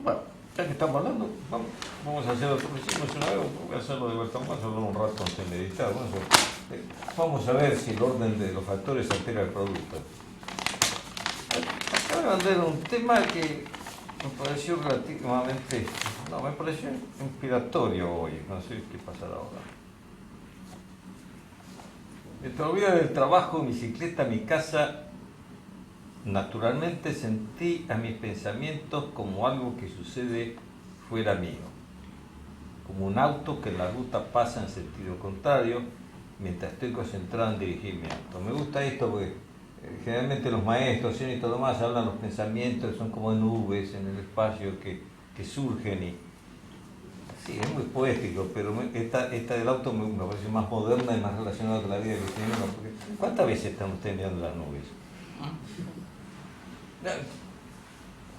Bueno, ya que estamos hablando, vamos a hacer lo que hicimos una vez, voy a hacerlo de vuelta más, hablar un rato antes de meditar. Vamos a ver si el orden de los factores altera el producto. Acabo de mandar un tema que me pareció relativamente, no, me pareció inspiratorio hoy, no sé qué pasará ahora. Mientras volvía del trabajo, en bicicleta a mi casa, naturalmente sentí a mis pensamientos como algo que sucede fuera mío, como un auto que en la ruta pasa en sentido contrario mientras estoy concentrado en dirigir mi auto. Me gusta esto porque generalmente los maestros y todo más hablan los pensamientos, son como nubes en el espacio que surgen y sí, es muy poético, pero esta del auto me parece más moderna y más relacionada con la vida que tenemos. Porque ¿cuántas veces están ustedes mirando las nubes?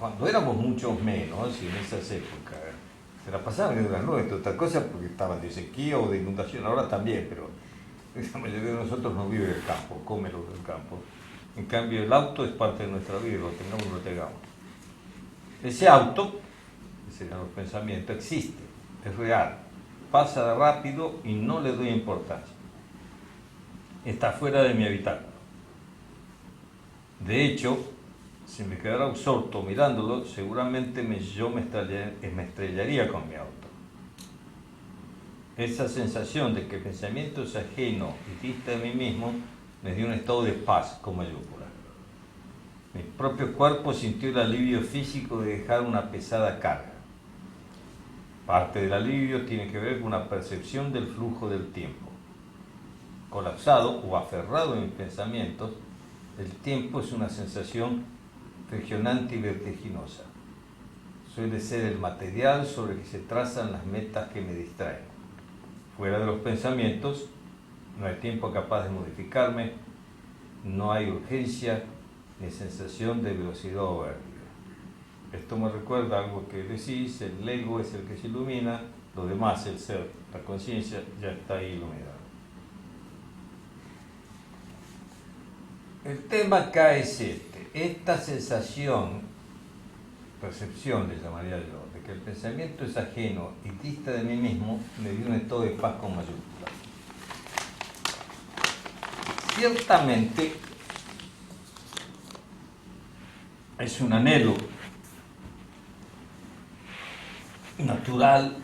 Cuando éramos muchos menos, y en esas épocas, se la pasaban viendo las nubes, otra cosa porque estaban de sequía o de inundación, ahora también, pero la mayoría de nosotros no vive del campo, come lo del campo. En cambio, el auto es parte de nuestra vida, lo tengamos o no lo tengamos. Ese auto, que serían los pensamientos, existe, es real, pasa rápido y no le doy importancia. Está fuera de mi habitáculo. De hecho, si me quedara absorto mirándolo, seguramente yo me estrellaría con mi auto. Esa sensación de que el pensamiento es ajeno y dista de mí mismo me dio un estado de paz con mayúscula. Mi propio cuerpo sintió el alivio físico de dejar una pesada carga. Parte del alivio tiene que ver con una percepción del flujo del tiempo. Colapsado o aferrado en mis pensamientos, el tiempo es una sensación regionante y vertiginosa. Suele ser el material sobre el que se trazan las metas que me distraen. Fuera de los pensamientos, no hay tiempo capaz de modificarme, no hay urgencia ni sensación de velocidad o vértigo. Esto me recuerda algo que decís, el ego es el que se ilumina, lo demás, el ser, la conciencia, ya está ahí iluminado. El tema acá es esta sensación, percepción le llamaría yo, de que el pensamiento es ajeno y dista de mí mismo, me dio un estado de paz con mayúsculas. Ciertamente es un anhelo natural,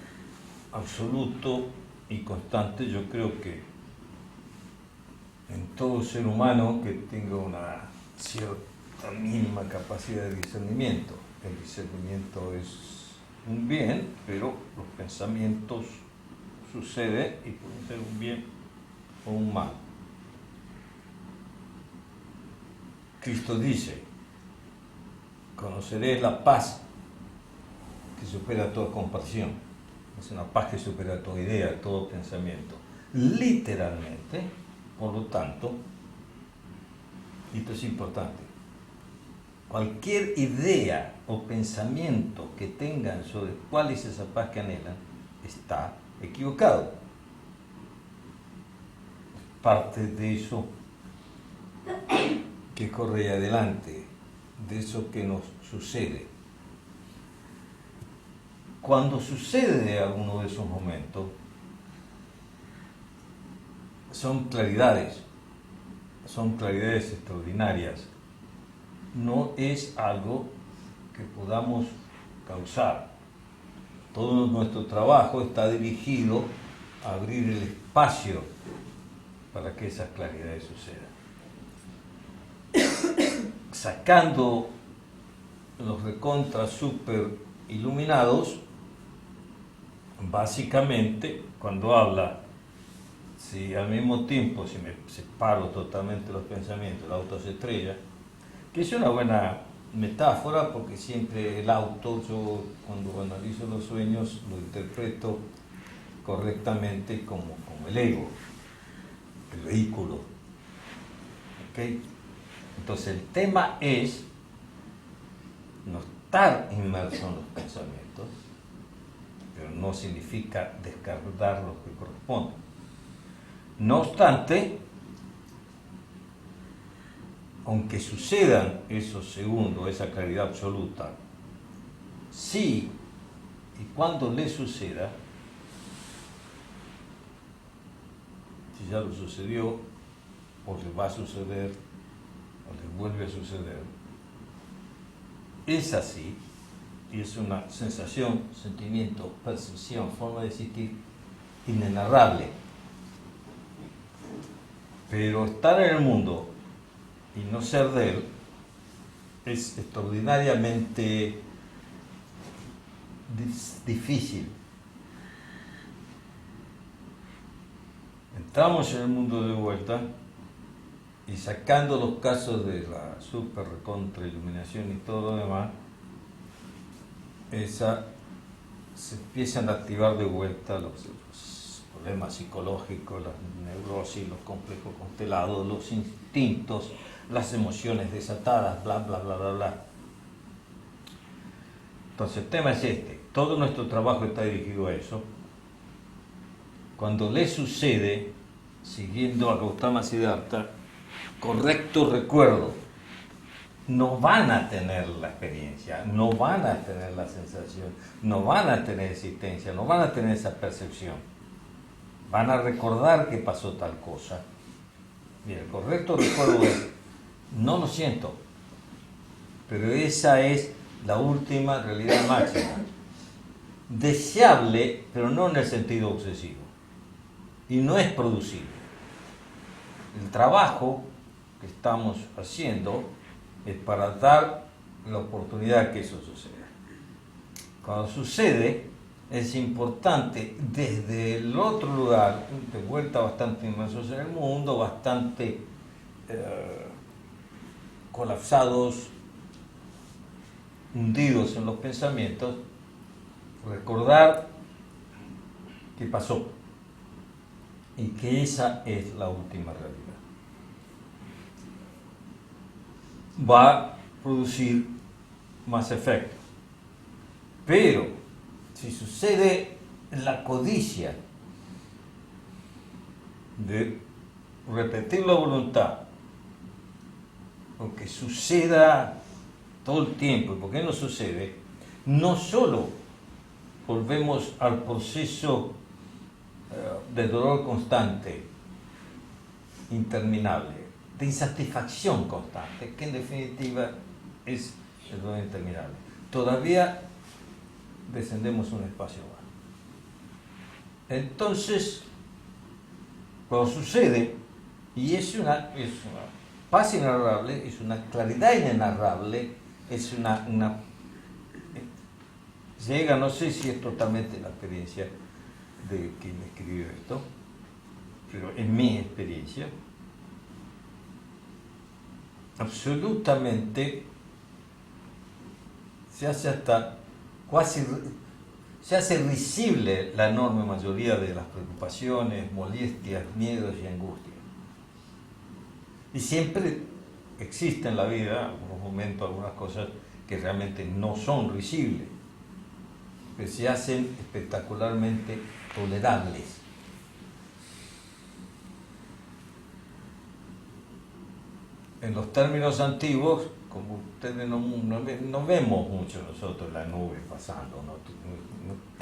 absoluto y constante. Yo creo que en todo ser humano que tenga una cierta mínima capacidad de discernimiento. El discernimiento es un bien, pero los pensamientos suceden y pueden ser un bien o un mal. Cristo dice, conoceréis la paz que supera toda compasión. Es una paz que supera toda idea, todo pensamiento. Literalmente, por lo tanto, y esto es importante, cualquier idea o pensamiento que tengan sobre cuál es esa paz que anhelan, está equivocado. Parte de eso que corre adelante, de eso que nos sucede. Cuando sucede alguno de esos momentos, son claridades extraordinarias. No es algo que podamos causar. Todo nuestro trabajo está dirigido a abrir el espacio para que esas claridades sucedan. Sacando los recontra super iluminados, básicamente, cuando habla, si al mismo tiempo, si me separo totalmente de los pensamientos, el auto se estrella, que es una buena metáfora porque siempre el auto, yo cuando analizo los sueños lo interpreto correctamente como el ego, el vehículo. ¿Okay? Entonces el tema es no estar inmerso en los pensamientos, pero no significa descartar los que corresponden. No obstante, aunque sucedan esos segundos, esa claridad absoluta, si y cuando le suceda, si ya lo sucedió, o le va a suceder, o le vuelve a suceder, es así, y es una sensación, sentimiento, percepción, forma de existir inenarrable. Pero estar en el mundo y no ser de él es extraordinariamente difícil. Entramos en el mundo de vuelta y sacando los casos de la super recontra iluminación y todo lo demás, se empiezan a activar de vuelta los problemas psicológicos, las neurosis, los complejos constelados, los instintos, las emociones desatadas, bla, bla, bla, bla, bla. Entonces el tema es este, todo nuestro trabajo está dirigido a eso. Cuando le sucede, siguiendo a Gautama Siddhartha, correcto recuerdo, no van a tener la experiencia, no van a tener la sensación, no van a tener existencia, no van a tener esa percepción. Van a recordar que pasó tal cosa. Mira, el correcto recuerdo es, no lo siento, pero esa es la última realidad máxima. Deseable, pero no en el sentido obsesivo. Y no es producible. El trabajo que estamos haciendo es para dar la oportunidad que eso suceda. Cuando sucede, es importante desde el otro lugar, de vuelta bastante inmersos en el mundo, bastante colapsados, hundidos en los pensamientos, recordar que pasó y que esa es la última realidad. Va a producir más efecto. Pero si sucede la codicia de repetir la voluntad, o que suceda todo el tiempo, ¿y por qué no sucede? No solo volvemos al proceso de dolor constante, interminable, de insatisfacción constante, que en definitiva es el dolor interminable. Todavía descendemos un espacio más. Entonces, cuando sucede, y es una paz inenarrable, es una claridad inenarrable, es llega, no sé si es totalmente la experiencia de quien escribió esto, pero en mi experiencia, absolutamente se hace risible la enorme mayoría de las preocupaciones, molestias, miedos y angustias. Y siempre existe en la vida, algunos momentos, algunas cosas que realmente no son risibles, que se hacen espectacularmente tolerables. En los términos antiguos, como ustedes no vemos mucho nosotros la nube pasando, no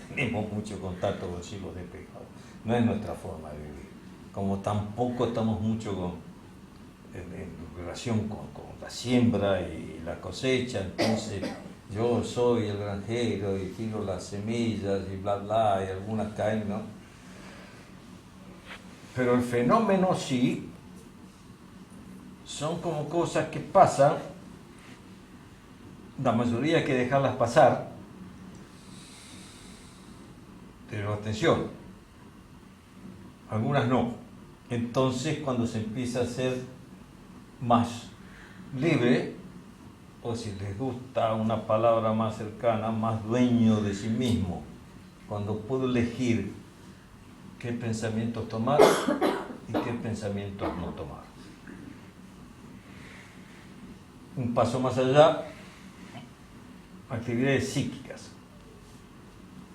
tenemos mucho contacto con chicos de pecado, no es nuestra forma de vivir, como tampoco estamos mucho en relación con la siembra y la cosecha. Entonces yo soy el granjero y tiro las semillas y bla bla, y algunas caen, ¿no? Pero el fenómeno sí son como cosas que pasan, la mayoría hay que dejarlas pasar, pero atención, algunas no. Entonces cuando se empieza a ser más libre, o si les gusta una palabra más cercana, más dueño de sí mismo, cuando puedo elegir qué pensamientos tomar y qué pensamientos no tomar. Un paso más allá, actividades psíquicas.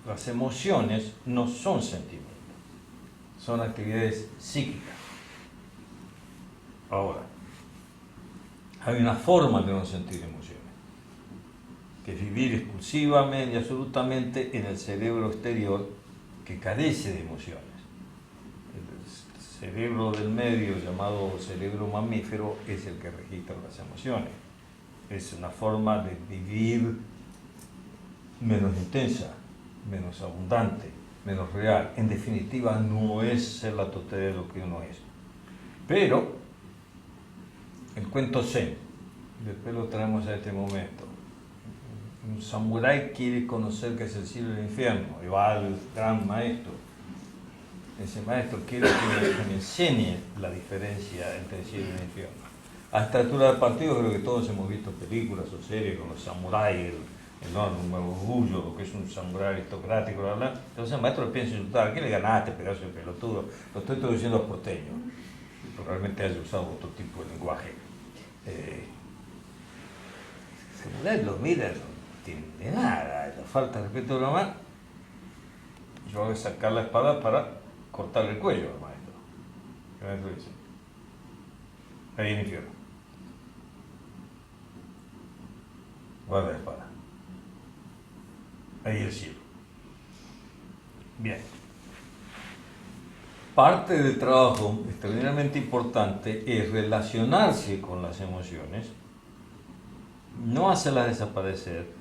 Las emociones no son sentimientos, son actividades psíquicas. Ahora, hay una forma de no sentir emociones. que es vivir exclusivamente y absolutamente en el cerebro exterior que carece de emociones. El cerebro del medio, llamado cerebro mamífero, es el que registra las emociones. Es una forma de vivir menos intensa, menos abundante, menos real. En definitiva, no es ser la totalidad de lo que uno es. Pero el cuento zen, después lo traemos a este momento. Un samurái quiere conocer qué es el cielo y el infierno, y va al gran maestro. Ese maestro quiere que me enseñe la diferencia entre el cielo y el infierno. A esta altura del partido creo que todos hemos visto películas o series con los samuráis, el enorme orgullo, lo que es un samurái aristocrático, bla, bla. Entonces el maestro le piensa insultar: ¿a qué le ganaste, pedazo de pelotudo? Lo estoy traduciendo a porteño, probablemente haya usado otro tipo de lenguaje. El samurái lo mira, no tiene nada, la falta de respeto de la mano. Yo voy a sacar la espada para cortarle el cuello al maestro. El maestro dice: ahí en el infierno, guarda la espada, ahí el cielo. Bien. Parte del trabajo extraordinariamente importante es relacionarse con las emociones, no hacerlas desaparecer,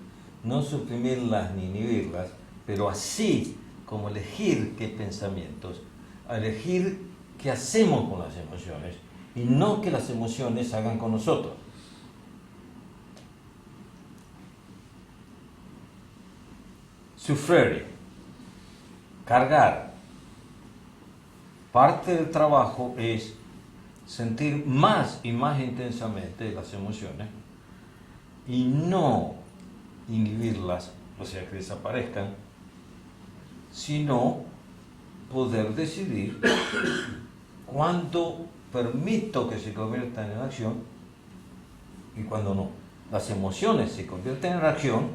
no suprimirlas ni inhibirlas, pero así como elegir qué pensamientos, elegir qué hacemos con las emociones y no que las emociones hagan con nosotros. Sufrir, cargar. Parte del trabajo es sentir más y más intensamente las emociones y no inhibirlas, o sea, que desaparezcan, sino poder decidir cuándo permito que se conviertan en acción y cuándo no. Las emociones se convierten en acción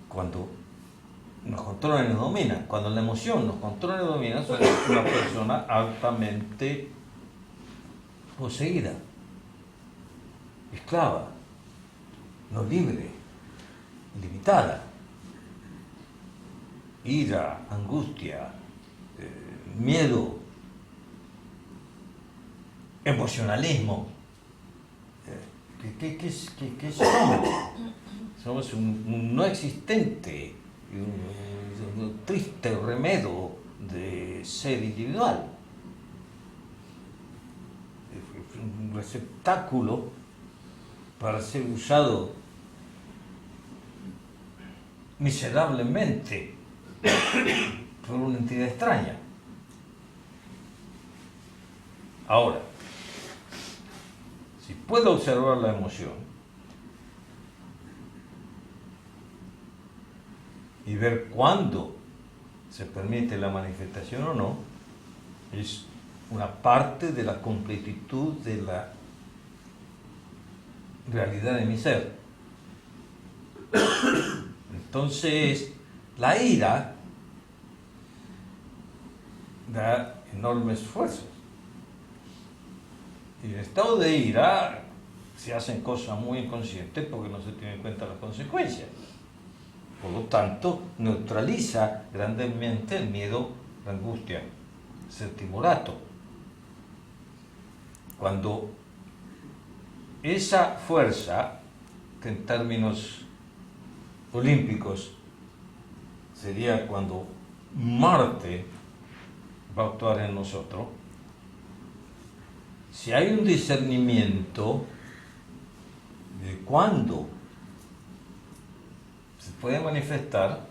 cuando nos controlan y nos dominan. Cuando la emoción nos controla y nos domina, soy una persona altamente poseída, esclava, no libre, limitada. Ira, angustia, miedo, emocionalismo. ¿Qué somos? Somos un no existente, un triste remedo de ser individual, un receptáculo para ser usado miserablemente por una entidad extraña. Ahora, si puedo observar la emoción y ver cuándo se permite la manifestación o no, es una parte de la completitud de la realidad de mi ser. Entonces, la ira da enormes esfuerzos. Y en el estado de ira se hacen cosas muy inconscientes porque no se tienen en cuenta las consecuencias. Por lo tanto, neutraliza grandemente el miedo, la angustia, ser timorato. Cuando esa fuerza, que en términos olímpicos sería cuando Marte va a actuar en nosotros, si hay un discernimiento de cuándo se puede manifestar,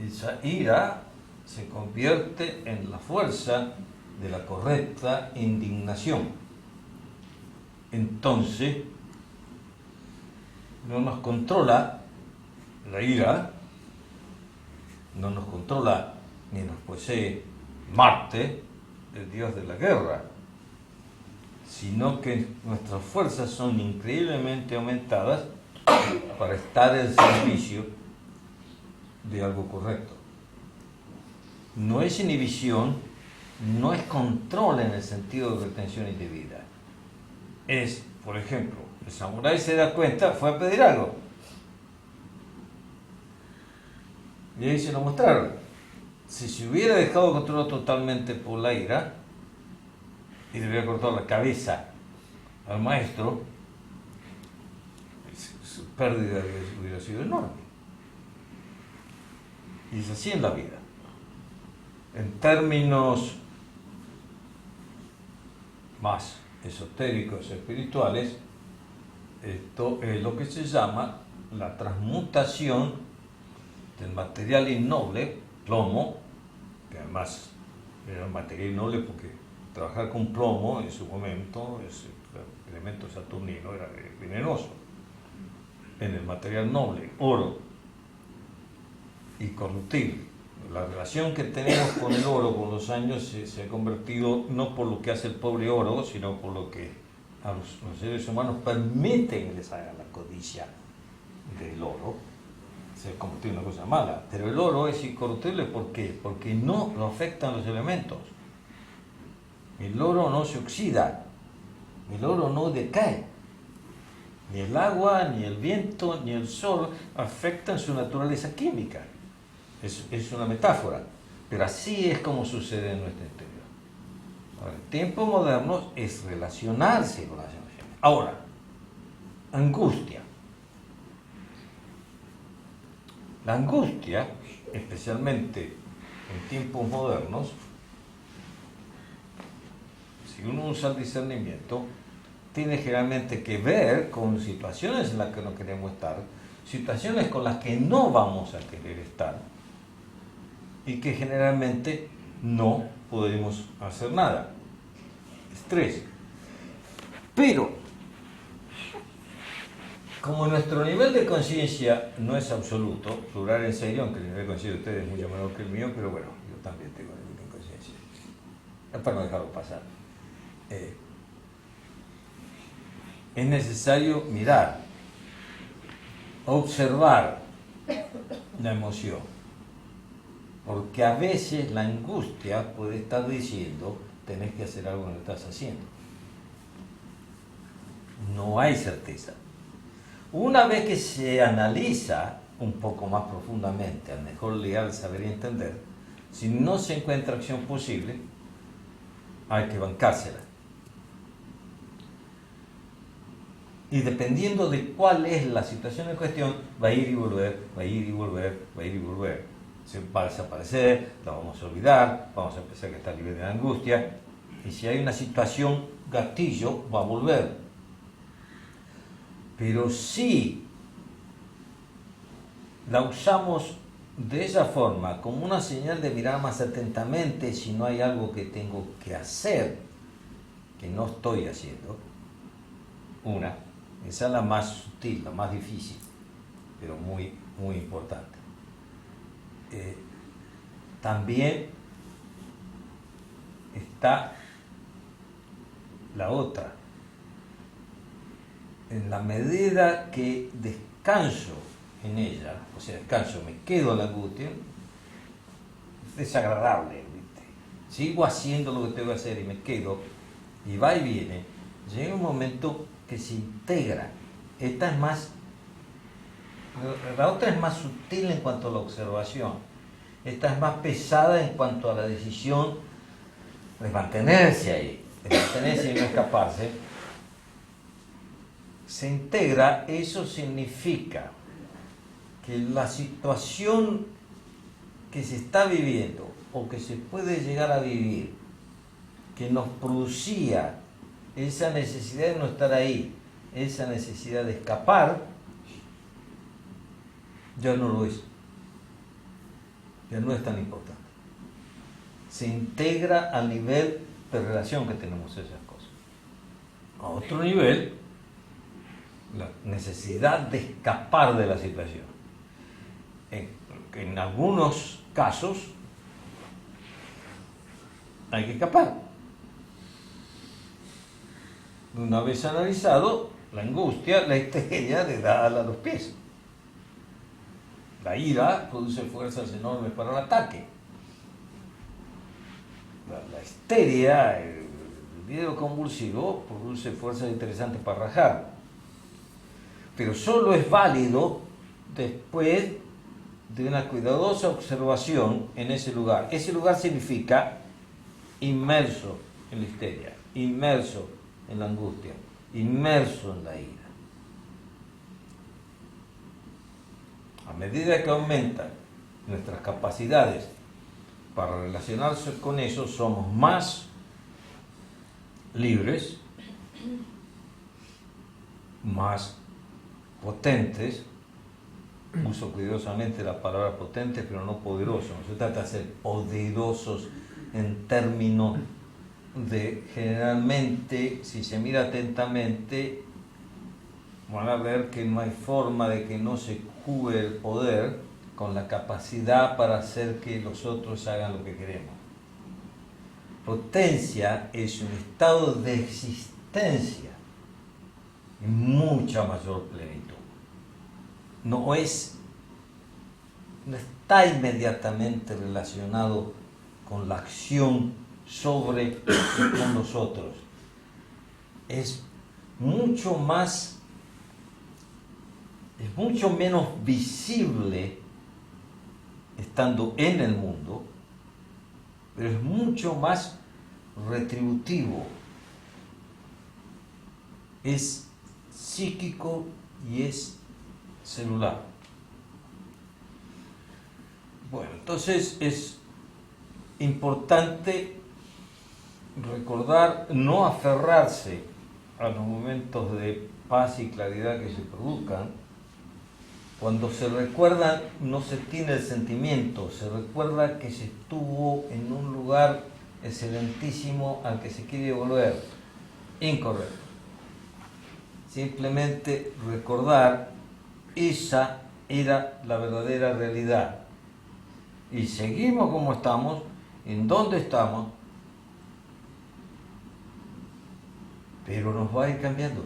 esa ira se convierte en la fuerza de la correcta indignación. Entonces, no nos controla la ira, no nos controla ni nos posee Marte, el dios de la guerra, sino que nuestras fuerzas son increíblemente aumentadas para estar al servicio de algo correcto. No es inhibición, no es control en el sentido de retención indebida. Es, por ejemplo, el samurái se da cuenta, fue a pedir algo. Y ahí se lo mostraron. Si se hubiera dejado controlado totalmente por la ira y le hubiera cortado la cabeza al maestro, su pérdida hubiera sido enorme. Y es así en la vida. En términos más esotéricos, espirituales, esto es lo que se llama la transmutación del material innoble, plomo, que además era un material innoble porque trabajar con plomo en su momento, ese elemento saturnino, era venenoso. En el material noble, oro y corruptible. La relación que tenemos con el oro con los años se ha convertido no por lo que hace el pobre oro, sino por lo que a los seres humanos permiten que les haga la codicia del oro. Se ha convertido en una cosa mala. Pero el oro es incorruptible, ¿por qué? Porque no lo afectan los elementos. El oro no se oxida, el oro no decae. Ni el agua, ni el viento, ni el sol afectan su naturaleza química. Es una metáfora, pero así es como sucede en nuestro interior. Ahora, el tiempo moderno es relacionarse con las emociones. Ahora, angustia. La angustia, especialmente en tiempos modernos, si uno usa el discernimiento, tiene generalmente que ver con situaciones en las que no queremos estar, situaciones con las que no vamos a querer estar y que generalmente no podemos hacer nada. Estrés. Pero, como nuestro nivel de conciencia no es absoluto, plural en serio, aunque el nivel de conciencia de ustedes es mucho menor que el mío, pero bueno, yo también tengo nivel de conciencia. Es para no dejarlo pasar. Es necesario mirar, observar la emoción, porque a veces la angustia puede estar diciendo tenés que hacer algo que no estás haciendo. No hay certeza. Una vez que se analiza un poco más profundamente, al mejor leer, saber y entender, si no se encuentra acción posible, hay que bancársela. Y dependiendo de cuál es la situación en cuestión, va a ir y volver, va a ir y volver, va a ir y volver. Se va a desaparecer, la vamos a olvidar, vamos a empezar a estar libre de angustia. Y si hay una situación gatillo, va a volver. Pero si la usamos de esa forma, como una señal de mirar más atentamente si no hay algo que tengo que hacer, que no estoy haciendo, esa es la más sutil, la más difícil, pero muy, muy importante. También está la otra. En la medida que descanso en ella, o sea, descanso, me quedo en la angustia, es desagradable, ¿viste? Sigo haciendo lo que tengo que hacer y me quedo, y va y viene, llega un momento que se integra. Esta es más, la otra es más sutil en cuanto a la observación, esta es más pesada en cuanto a la decisión de mantenerse ahí, de mantenerse y no escaparse. Se integra, eso significa que la situación que se está viviendo o que se puede llegar a vivir, que nos producía esa necesidad de no estar ahí, esa necesidad de escapar, ya no lo es. Ya no es tan importante. Se integra al nivel de relación que tenemos esas cosas. A otro nivel, la necesidad de escapar de la situación. En algunos casos hay que escapar. Una vez analizado, la angustia, la histeria le da a los pies. La ira produce fuerzas enormes para el ataque. La histeria, el miedo convulsivo, produce fuerzas interesantes para rajar. Pero solo es válido después de una cuidadosa observación en ese lugar. Ese lugar significa inmerso en la histeria, inmerso en la angustia, inmerso en la ira. A medida que aumentan nuestras capacidades para relacionarse con eso, somos más libres, más potentes. Uso cuidadosamente la palabra potente, pero no poderoso. No se trata de ser poderosos en términos de, generalmente, si se mira atentamente, van a ver que no hay forma de que no se juegue el poder con la capacidad para hacer que los otros hagan lo que queremos. Potencia es un estado de existencia en mucha mayor plenitud. No está inmediatamente relacionado con la acción sobre y con los otros. Es mucho menos visible estando en el mundo, pero es mucho más retributivo. Es psíquico y es celular. Bueno, entonces es importante recordar no aferrarse a los momentos de paz y claridad que se produzcan. Cuando se recuerdan, no se tiene el sentimiento, se recuerda que se estuvo en un lugar excelentísimo al que se quiere volver. Incorrecto. Simplemente recordar, esa era la verdadera realidad. Y seguimos como estamos, en donde estamos, pero nos va a ir cambiando.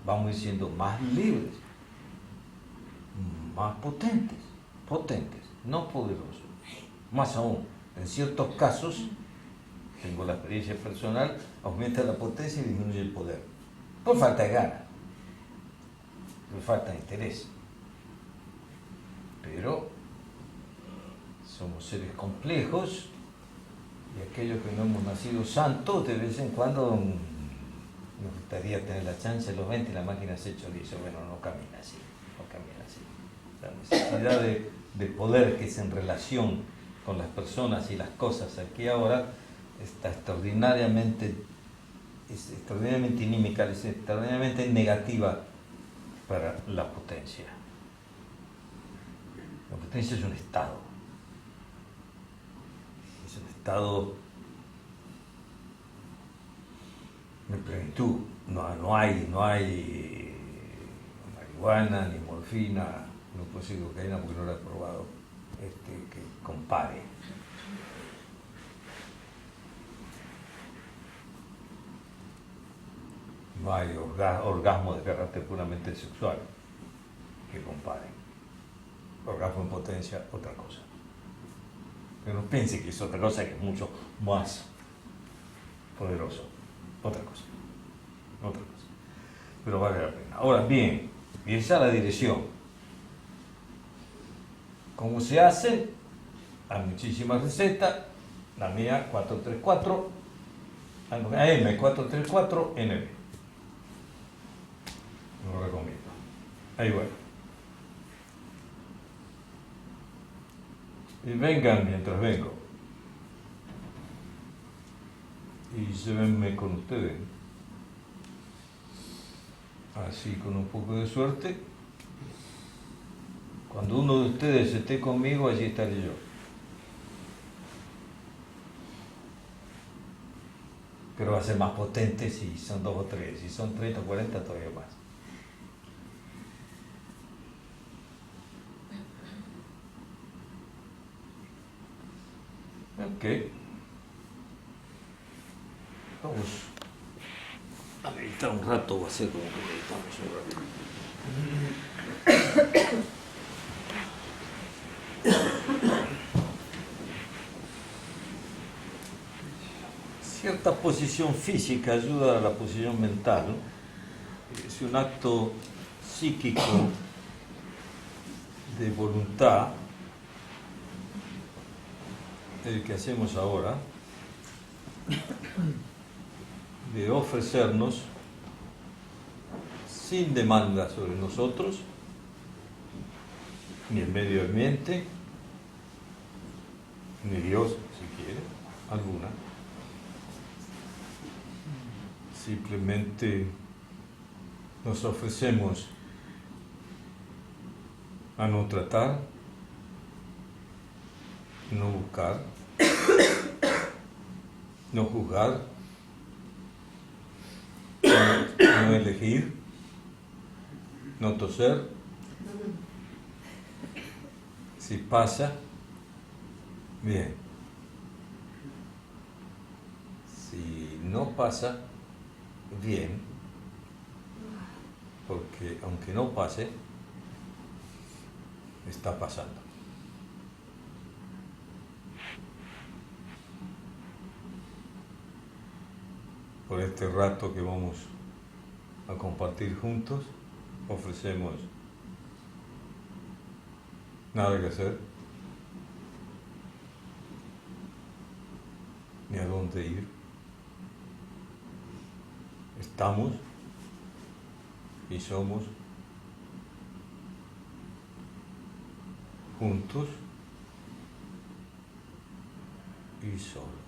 Vamos a ir siendo más libres, más potentes, no poderosos. Más aún, en ciertos casos, tengo la experiencia personal, aumenta la potencia y disminuye el poder. Por falta de ganas, por falta de interés. Pero somos seres complejos y aquellos que no hemos nacido santos, de vez en cuando nos gustaría tener la chance, los 20 y la máquina se hecho dice, bueno, no camina así. La necesidad de poder que es en relación con las personas y las cosas aquí y ahora está extraordinariamente inímica, es extraordinariamente negativa para la potencia. La potencia es un estado de plenitud. No hay marihuana ni morfina, no puedo decir cocaína porque no la he probado, que compare. No hay orgasmo de carácter puramente sexual que compare. Orgasmo en potencia, otra cosa. Pero no piense que es otra cosa, que es mucho más poderoso. Otra cosa. Pero vale la pena. Ahora bien, y esa es la dirección. ¿Cómo se hace? Hay muchísimas recetas. La mía, 434, AM434NB. Lo recomiendo. Ahí bueno. Y vengan mientras vengo. Y llévenme con ustedes. Así, con un poco de suerte, cuando uno de ustedes esté conmigo, allí estaré yo. Pero va a ser más potente si son 2 o 3, si son 30 o 40 todavía más. Ok. Vamos a meditar un rato, va a ser como que meditamos un rato. Cierta posición física ayuda a la posición mental, ¿no? Es un acto psíquico de voluntad, el que hacemos ahora, de ofrecernos sin demanda sobre nosotros, ni el medio ambiente, ni Dios, si quiere, alguna. Simplemente nos ofrecemos a no tratar, no buscar, no juzgar, no elegir, no toser. Si pasa, bien. Si no pasa, bien. Porque aunque no pase, está pasando. Por este rato que vamos a compartir juntos, ofrecemos nada que hacer, ni a dónde ir. Estamos y somos juntos y solos.